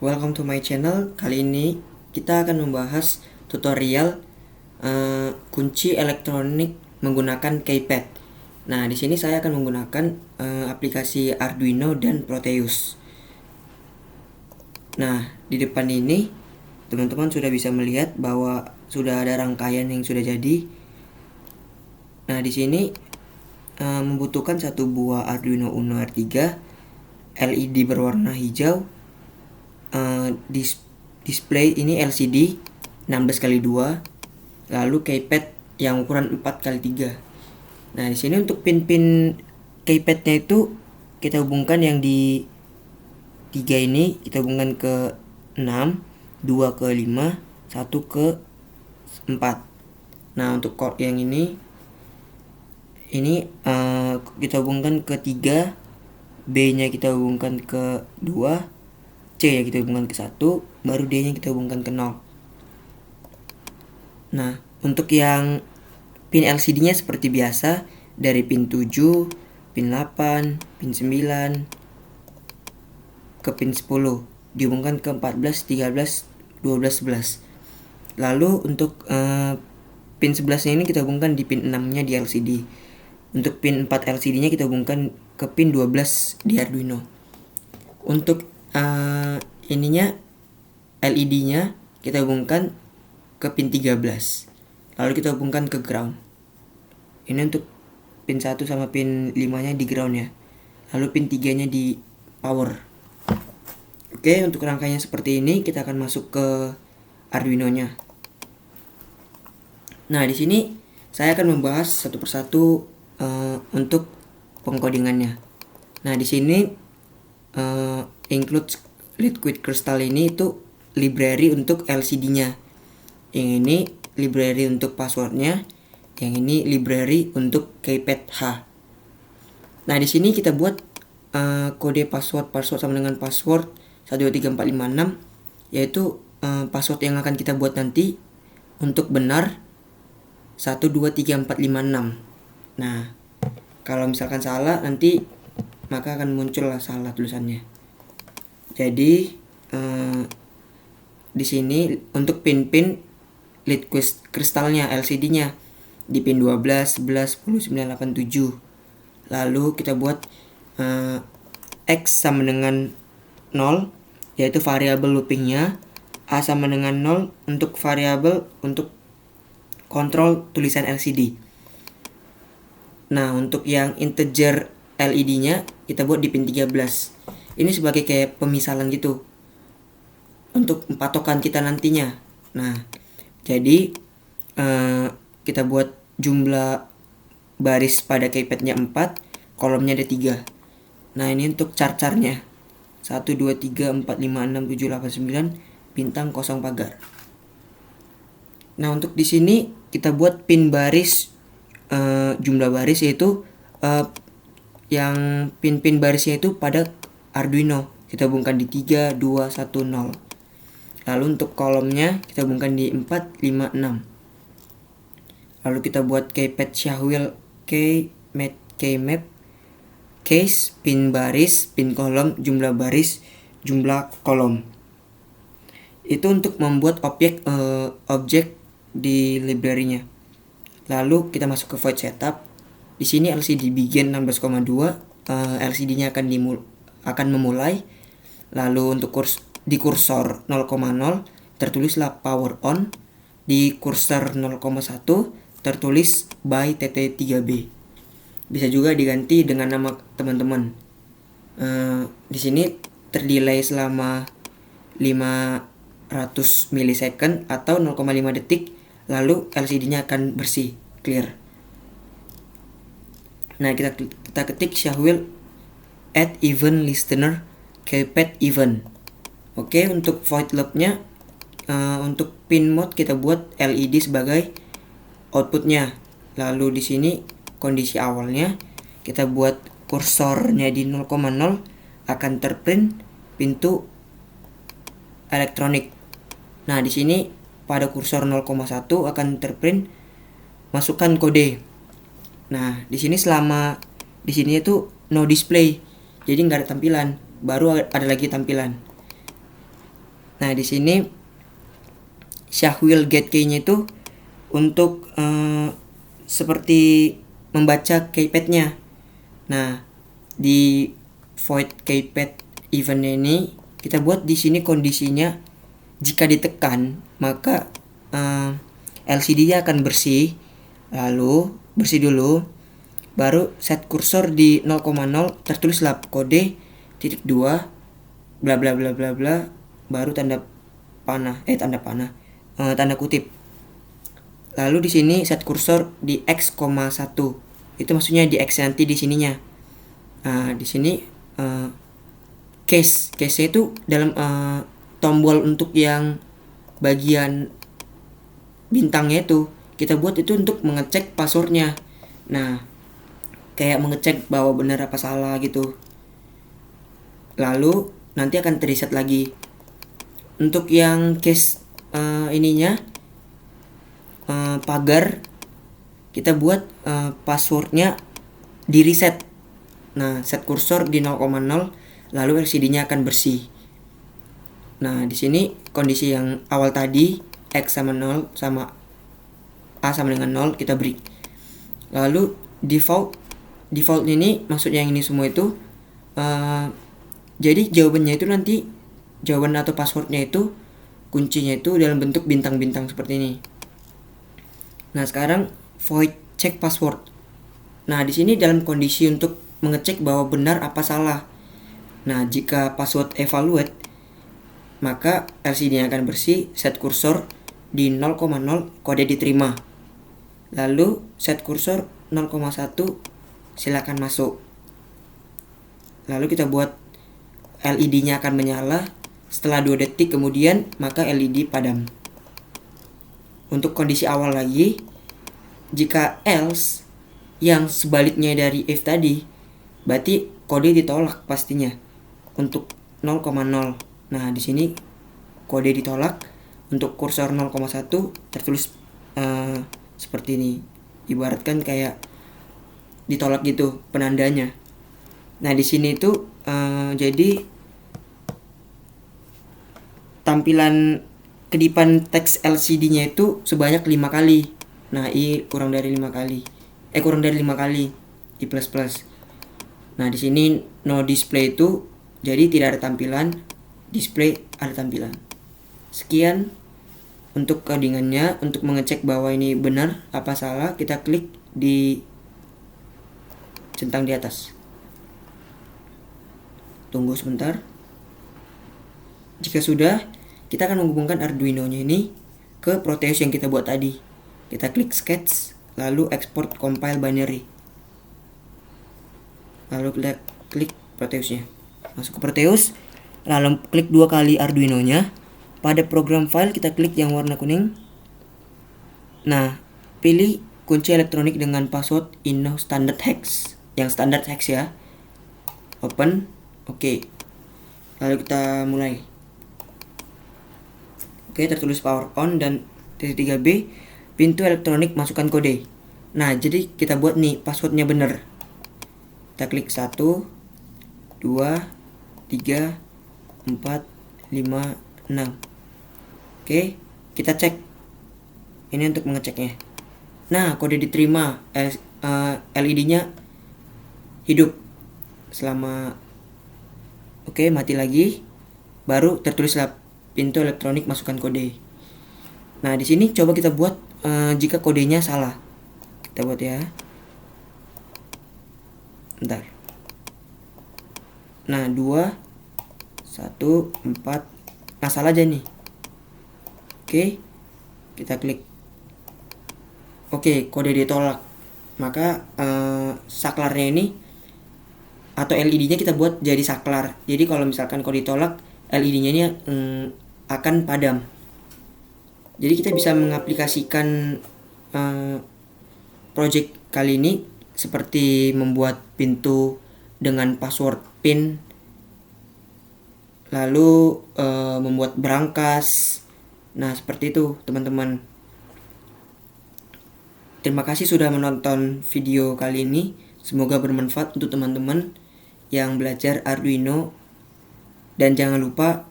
Welcome to my channel. Kali ini kita akan membahas tutorial kunci elektronik menggunakan keypad. Nah, di sini saya akan menggunakan aplikasi Arduino dan Proteus. Nah, di depan ini teman-teman sudah bisa melihat bahwa sudah ada rangkaian yang sudah jadi. Nah, di sini membutuhkan satu buah Arduino Uno R3, LED berwarna hijau, display ini LCD 16x2, lalu keypad yang ukuran 4x3. Nah, di sini untuk pin-pin keypadnya itu kita hubungkan yang di 3 ini kita hubungkan ke 6, 2 ke 5, 1 ke 4. Nah, untuk yang ini kita hubungkan ke 3, B-nya kita hubungkan ke 2, C ya kita hubungkan ke 1, baru D nya kita hubungkan ke 0. Nah, untuk yang pin LCD nya seperti biasa, dari pin 7, pin 8, pin 9 ke pin 10 dihubungkan ke 14, 13, 12, 11. Lalu untuk pin 11 nya ini kita hubungkan di pin 6 nya di LCD. Untuk pin 4 LCD nya kita hubungkan ke pin 12 di Arduino. Untuk ininya LED nya kita hubungkan ke pin 13, lalu kita hubungkan ke ground. Ini untuk pin 1 sama pin 5 nya di ground ya, lalu pin 3 nya di power. Oke, untuk rangkaiannya seperti ini. Kita akan masuk ke Arduino nya. Nah, di sini saya akan membahas satu persatu untuk pengkodingannya. Nah, di sini include liquid crystal ini itu library untuk LCD-nya. Yang ini library untuk passwordnya, yang ini library untuk keypad H. Nah, di sini kita buat kode password sama dengan password 123456, yaitu password yang akan kita buat nanti untuk benar 123456. Nah, kalau misalkan salah nanti maka akan muncul salah tulisannya. Jadi di sini untuk pin-pin liquid kristalnya LCD-nya di pin 12, 11, 10, 9, 8, 7. Lalu kita buat X sama dengan 0, yaitu variabel loopingnya. A sama dengan 0 untuk variabel untuk kontrol tulisan LCD. Nah, untuk yang integer LED-nya kita buat di pin 13. Ini sebagai kayak pemisalan gitu untuk patokan kita nantinya. Nah, jadi kita buat jumlah baris pada keypadnya 4, kolomnya ada 3. Nah, ini untuk chart-chartnya 1, 2, 3, 4, 5, 6, 7, 8, 9, bintang, kosong, pagar. Nah, untuk di sini kita buat pin baris, jumlah baris yaitu yang pin-pin barisnya itu pada Arduino kita hubungkan di 3, 2, 1, 0. Lalu untuk kolomnya kita hubungkan di 4, 5, 6. Lalu kita buat keypad Shahwil keymap case, pin baris, pin kolom, jumlah baris, jumlah kolom. Itu untuk membuat objek di library-nya. Lalu kita masuk ke void setup. Di sini LCD begin 16,2, LCD-nya akan memulai. Lalu untuk di kursor 0,0 tertulislah power on. Di kursor 0,1 tertulis by TT3B. Bisa juga diganti dengan nama teman-teman. Di sini terdelay selama 500 milisecond atau 0,5 detik, lalu LCD-nya akan bersih, clear. Nah, kita ketik Shahwil add event listener keypad event. Oke, untuk void loop-nya untuk pin mode kita buat LED sebagai outputnya. Lalu di sini kondisi awalnya kita buat kursornya di 0,0 akan terprint pintu elektronik. Nah, di sini pada kursor 0,1 akan terprint masukkan kode. Nah, di sini selama di sini itu no display, jadi nggak ada tampilan, baru ada lagi tampilan. Nah, di sini Shahwil get key-nya itu untuk seperti membaca keypad-nya. Nah, di void keypad event ini kita buat di sini kondisinya jika ditekan maka LCD-nya akan bersih. Lalu bersih dulu, baru set kursor di 0,0, tertulislah kode titik 2 bla bla bla bla bla, baru tanda kutip. Lalu di sini set kursor di x, 1. Itu maksudnya di x nanti di sininya. Nah, di sini case itu dalam tombol untuk yang bagian bintangnya itu kita buat itu untuk mengecek passwordnya. Nah, kayak mengecek bahwa benar apa salah gitu. Lalu nanti akan reset lagi. Untuk yang case ininya pagar, kita buat passwordnya di reset. Nah, set kursor di 0,0, lalu LCD-nya akan bersih. Nah, di sini kondisi yang awal tadi x sama 0 sama a sama dengan 0 kita beri. Lalu default ini maksudnya yang ini semua itu jadi jawabannya itu nanti jawaban atau passwordnya itu kuncinya itu dalam bentuk bintang-bintang seperti ini. Nah, sekarang void check password. Nah, di sini dalam kondisi untuk mengecek bahwa benar apa salah. Nah, jika password evaluate maka LCD-nya akan bersih, set kursor di 0,0, kode diterima. Lalu set kursor 0,1, silakan masuk. Lalu kita buat LED-nya akan menyala. Setelah 2 detik kemudian maka LED padam. Untuk kondisi awal lagi, jika else yang sebaliknya dari if tadi, berarti kode ditolak pastinya untuk 0,0. Nah, di sini kode ditolak. Untuk kursor 0,1 tertulis seperti ini. Ibaratkan kayak ditolak gitu penandanya. Nah, di sini itu jadi tampilan kedipan teks LCD-nya itu sebanyak 5 kali. Nah, I kurang dari 5 kali. Kurang dari 5 kali. I plus. Nah, di sini no display itu jadi tidak ada tampilan, display ada tampilan. Sekian untuk codingannya. Untuk mengecek bahwa ini benar apa salah, kita klik di centang di atas. Tunggu sebentar. Jika sudah, kita akan menghubungkan Arduino-nya ini ke Proteus yang kita buat tadi. Kita klik sketch, lalu export compile binary. Lalu kita klik Proteusnya. Masuk ke Proteus, lalu klik 2 kali Arduino-nya. Pada program file kita klik yang warna kuning. Nah, pilih kunci elektronik dengan password Inno standard hex. Yang standard hex ya. Open, oke. Lalu kita mulai. Oke, tertulis power on dan titik 3B, pintu elektronik masukkan kode. Nah, jadi kita buat nih passwordnya bener. Kita klik 1, 2, 3, 4, 5, 6. Oke, kita cek. Ini untuk mengeceknya. Nah, kode diterima. LED-nya hidup selama. Oke, mati lagi. Baru tertulislah pintu elektronik masukkan kode. Nah, di sini coba kita buat jika kodenya salah. Kita buat ya. Bentar. Nah, 2, 1, 4. Nah, salah aja nih. Oke, kita klik. Oke, kode ditolak. Maka saklarnya ini atau LED-nya kita buat jadi saklar. Jadi kalau misalkan kode ditolak, LED-nya ini akan padam. Jadi kita bisa mengaplikasikan project kali ini seperti membuat pintu dengan password PIN, lalu membuat brankas. Nah, seperti itu teman-teman. Terima kasih sudah menonton video kali ini. Semoga bermanfaat untuk teman-teman yang belajar Arduino. Dan jangan lupa